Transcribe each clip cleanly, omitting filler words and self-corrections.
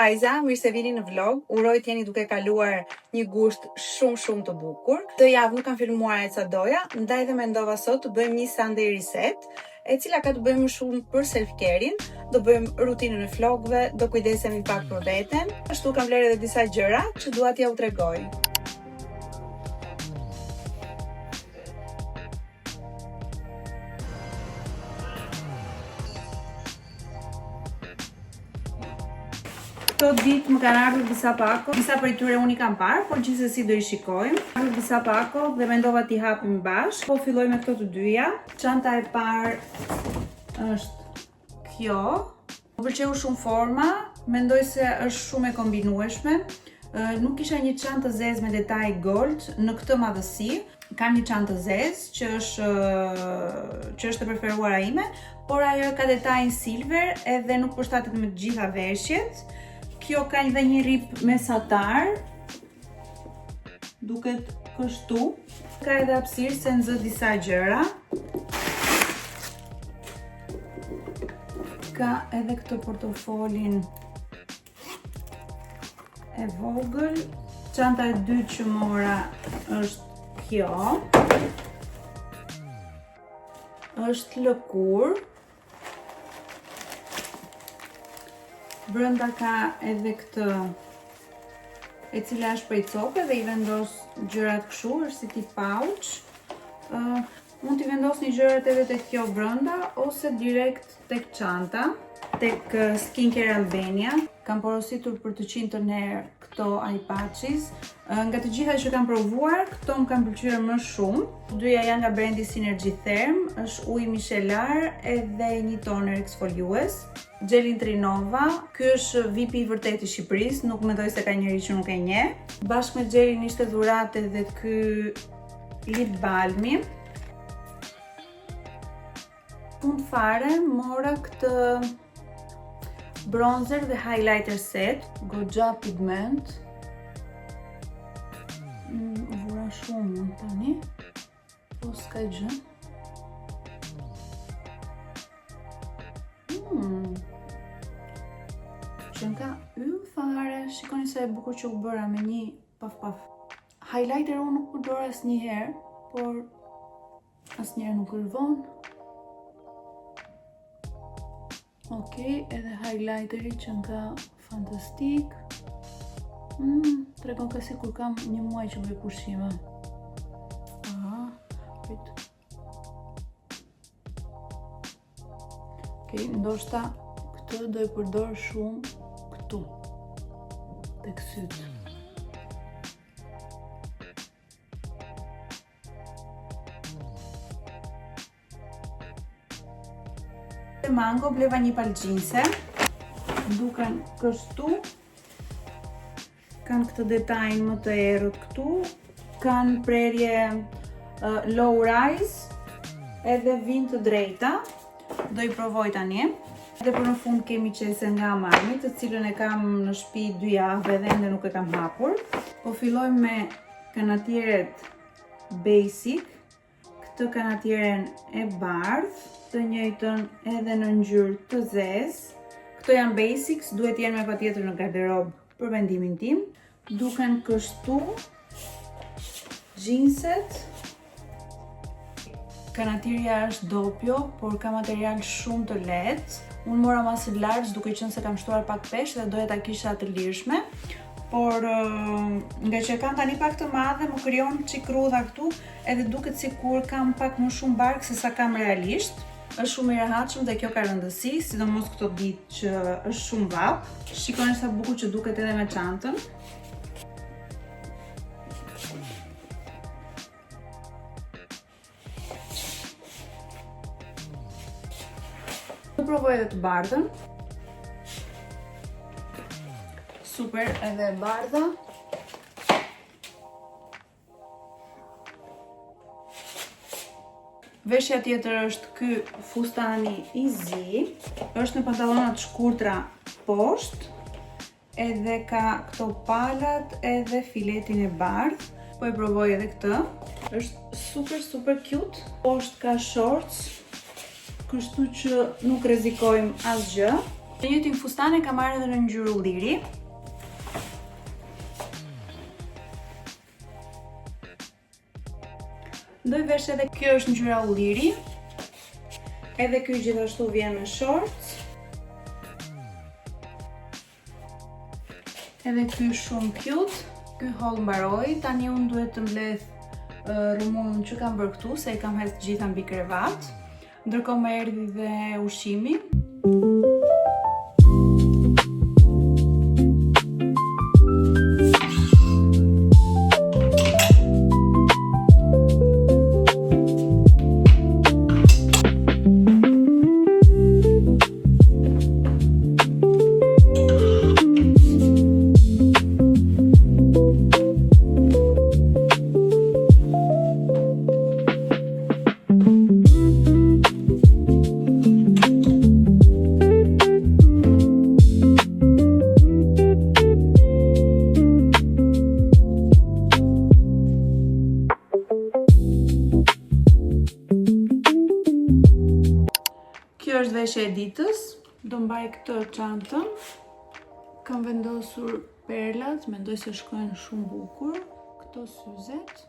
vajza, mirë se vini në vlog. Uroj të jeni duke kaluar një gusht shumë të bukur. Këtë javë nuk kam filmuar e ca doja, ndaj dhe mendova sot të bëjmë një Sunday reset, e cila ka të bëjmë shumë për self-care-in, do bëjmë rutinën e vlogëve, do kujdesemi pak për veten. Ashtu kam vlerë edhe disa gjëra që dua t'ja u tregoj. Këto ditë më kanë ardhur disa pako, disa prej tyre unë i kam parë, por gjithsesi do i shikojmë. Ardhur disa pako dhe mendova t'i hapim bashkë. Po filloj me këto të dyja. Çanta e parë është kjo. Më pëlqeu shumë forma, mendoj se është shumë e kombinueshme. Nuk kisha një çantë zezë me detaj gold në këtë madhësi. Kam një çantë zezë që është e preferuara ime, por ajo ka detajin silver edhe nuk përshtatet me të gjitha veshjet. Kjo ka edhe një rip mesatar, duket kështu. Ka edhe hapësirë se nxë disa gjëra. Ka edhe këtë portofolin e vogël. Çanta e dytë që mora është kjo. Është lëkur. Brenda ka edhe këtë, e cila është prej cope dhe i vendos gjërat kështu, është si tip pouch. Mund t'i vendosni gjërat edhe tek kjo brenda ose direkt tek çanta, tek Skincare Albania. Kam porositur për të 100 herë këto eye patches. Nga të gjitha që kam provuar, këto më kanë pëlqyer më shumë. Dyja janë nga brendi Synergy Therm, është ujë micellar edhe një toner exfoliues. Gelin Trinova, ky është VIP i vërtet i Shqipërisë, nuk mendoj se ka njëri që nuk e njeh. Bashkë me gelin ishte dhuratë edhe ky lip balmi. Fund fare mora këtë bronzer dhe highlighter set, goxha pigment. Vura shumë tani, po s'ka gjë. Që nga yll fare, shikoni sa e bukur që u bëra me një paf. Highlighter unë nuk përdor asnjëherë, por asnjëherë nuk kërvon. Okej, edhe highlighteri që nga fantastik. Tregon ka sikur kam një muaj që bëj pushime. Okej, ndoshta këtë do e përdor shumë këtu, tek sytë. Mango bleva një palë gjinse, duken kështu, kanë këtë detajn më të errët këtu, kanë prerje low rise edhe vinë të drejta, do i provoj tani. Dhe për në fund kemi qese nga Marmi, të cilën e kam në shtëpi 2 javë dhe ende nuk e kam hapur. Po fillojmë me kanatieret basic, këtë kanatieren e bardhë, të njëjtën edhe në ngjyrë të zezë. Këto janë basics, duhet jenë me patjetër në garderobë për vendimin tim. Duken kështu jeanset. Kanatierja është doppio, por ka material shumë të lehtë. Unë mora masë large duke qenë se kam shtuar pak peshë dhe doja ta kisha të lirshme. Por nga që kam tani pak të madhe, më krijon çik rrudha këtu, edhe duket sikur kam pak më shumë bark se sa kam realisht. Është shumë i rehatshëm dhe kjo ka rëndësi, sidomos këto ditë që është shumë vap. Shikoni sa bukur që duket edhe me çantën. Do provoj edhe të bardhën. Super, edhe e bardha. Veshja tjetër është ky fustani i zi, është në pantallona të shkurtra poshtë, edhe ka këto palat edhe filetin e bardhë. Po e provoj edhe këtë. Është super cute. Poshtë ka shorts, kështu që nuk rrezikojmë asgjë. Të njëjtin fustan e kam marrë edhe në ngjyrë ulliri. Ndoj vesh edhe kjo është ngjyra ulliri. Edhe ky gjithashtu vjen me shorts. Edhe ky shumë cute. Ky haul mbaroi. Tani unë duhet të mbledh rumunën që kam bërë këtu, se i kam hedhë të gjitha mbi krevat. Ndërkohë më erdhi dhe ushqimi. Kjo është veshja e ditës. Do mbaj këtë çantën. Kam vendosur perlat, mendoj se shkojnë shumë bukur. Këto syzet.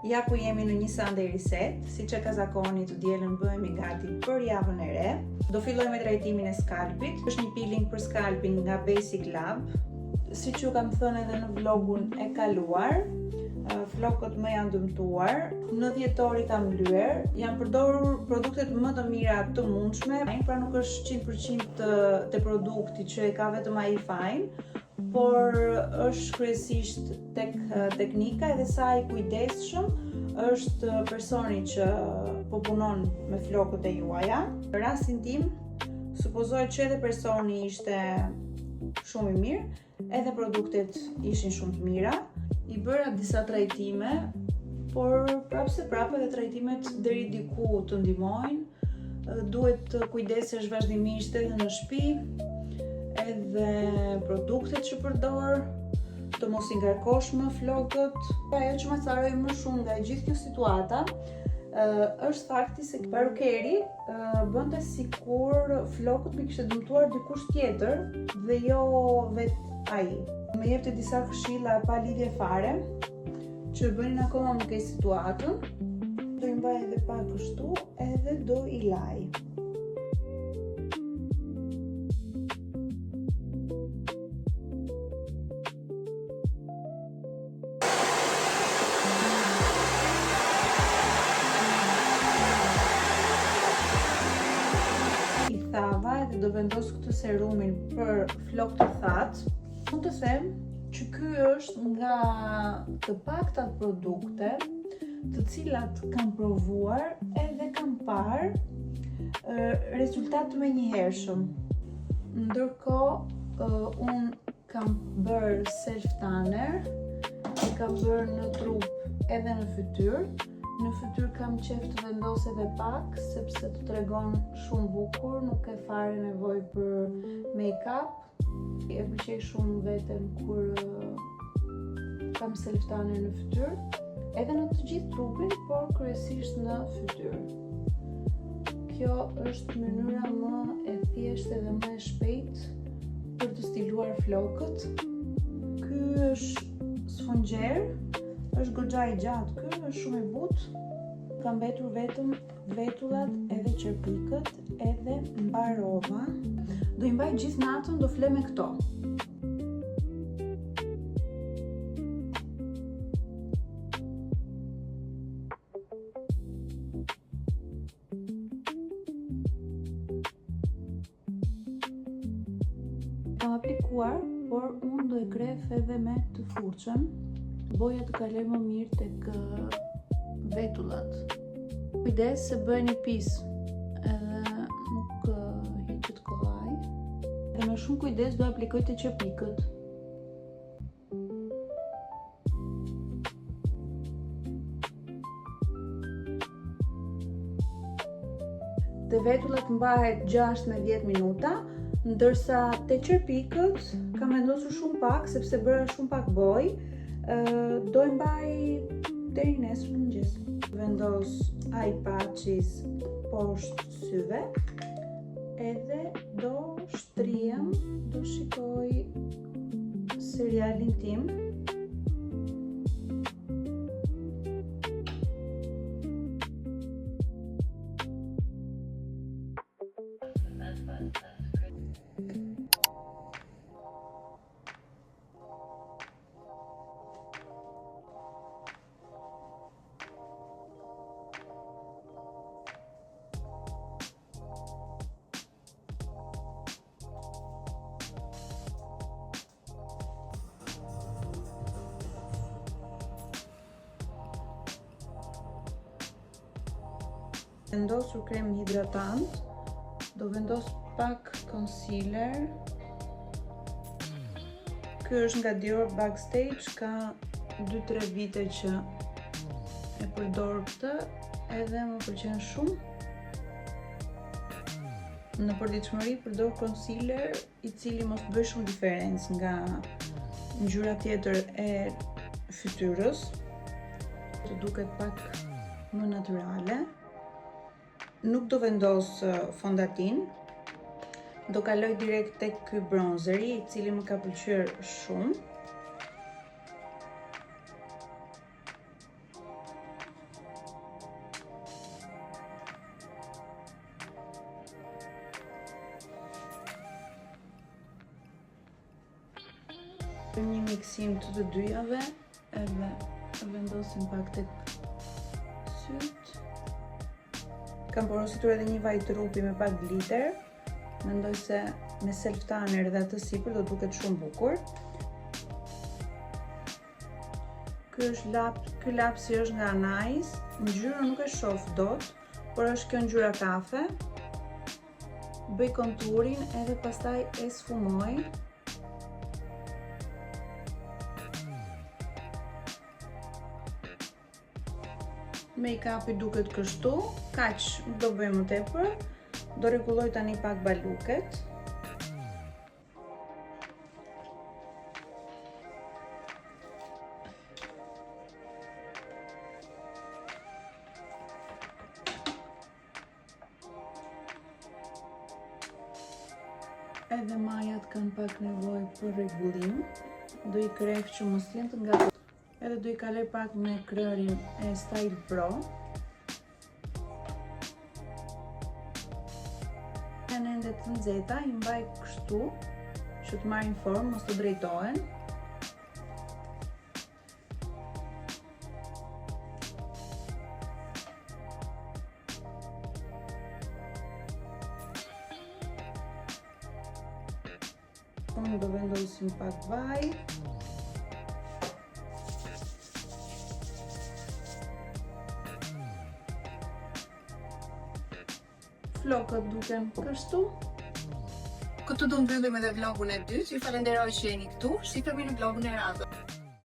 Ja ku jemi në një Sunday reset, siç e ka zakoni të dielën bëhemi gati për javën e re. Do filloj me trajtimin e skalpit. Është një peeling për skalpin nga Basic Lab. Siç ju kam thënë edhe në vlogun e kaluar, flokët më janë dëmtuar. Në dhjetor i kam lyer. Jam përdorur produktet më të mira të mundshme, pra nuk është 100% të produkti që e ka vetëm ai fajin, por është kryesisht tek teknika edhe sa i kujdesshëm është personi që po punon me flokët e juaja. Në rastin tim, supozohet që edhe personi ishte shumë i mirë, edhe produktet ishin shumë të mira. I bëra disa trajtime, por prapse prapë edhe trajtimet deri diku të ndihmojnë. Duhet të kujdesesh vazhdimisht edhe në shtëpi, edhe produktet që përdor, të mos i ngarkosh më flokët. Ajo që më tharoi më shumë nga gjithë kjo situata është fakti se parukeri bënte sikur flokët më kishte dëmtuar dikush tjetër dhe jo vetë ai. Më jepte disa këshilla pa lidhje fare që bënin akoma më keq situatën. Do i mbaj edhe pak kështu edhe do i laj. Edhe do vendos këtë serumin për flokë të thatë. Mund të them që ky është nga të paktat produkte të cilat kam provuar edhe kam parë rezultat të menjëhershëm. Ndërkohë unë kam bërë self tanner, e kam bërë në trup edhe në fytyrë. Në fytyrë kam qef të vendos edhe pak, sepse të tregon shumë bukur, nuk e fare nevojë për make-up. E pëlqej shumë veten kur kam self tanner në fytyrë, edhe në të gjithë trupin, por kryesisht në fytyrë. Kjo është mënyra më e thjeshtë edhe më e shpejtë për të stiluar flokët. Ky është sfungjer. Është goxha i gjatë, ky është shumë i butë. Ka mbetur vetëm vetullat edhe qerpikët edhe mbarova. Do i mbaj gjithë natën, do fle me këto. Kam aplikuar por unë do e kref edhe me të furçën. Boja të kaloj më mirë tek vetullat. Kujdes se bëhen i pis, edhe nuk hiqet kollaj. Dhe me shumë kujdes do aplikoj të qepikët. Te vetullat mbahet 6 me 10 minuta, ndërsa te qerpikët kam vendosur shumë pak, sepse bëra shumë pak boj, do e mbaj deri nesër në mëngjes. Vendos ai paçis poshtë syve, edhe do shtrihem, do shikoj serialin tim. Vendosur krem hidratant, do vendos pak concealer. Ky është nga Dior Backstage, ka 2-3 vite që e përdor këtë, edhe më pëlqen shumë. Në përditshmëri përdor concealer i cili mos bëj shumë diferencë nga ngjyra tjetër e fytyrës, të duket pak më natyrale. Nuk do vendos fondatin, do kaloj direkt tek ky bronzeri, i cili më ka pëlqyer shumë. Një miksim të dyjave, edhe vendosim pak tek syt. Kam porositur edhe një vaj trupi me pak glitter. Mendoj se me self tanner dhe atë sipër do duket shumë bukur. Ky lapsi është nga Nice. Ngjyrën nuk e shoh dot, por është kjo ngjyra kafe. Bëj konturin edhe pastaj e sfumoj. Make-upi duket kështu, kaq do bëj më tepër. Do rregulloj tani pak baluket. Edhe majat kanë pak nevojë për rregullim. Do i kref që mos jenë të ngatëruara. Edhe do i kaloj pak me krërin e Style Pro. Janë ende të nxehta, i mbaj kështu që të marrin formë, mos të drejtohen. Unë do vendosim pak vaj. Flokët duken kështu. Këtu do mbyllim edhe vlogun e dytë. Ju falenderoj që jeni këtu. Shihemi në vlogun e radhës.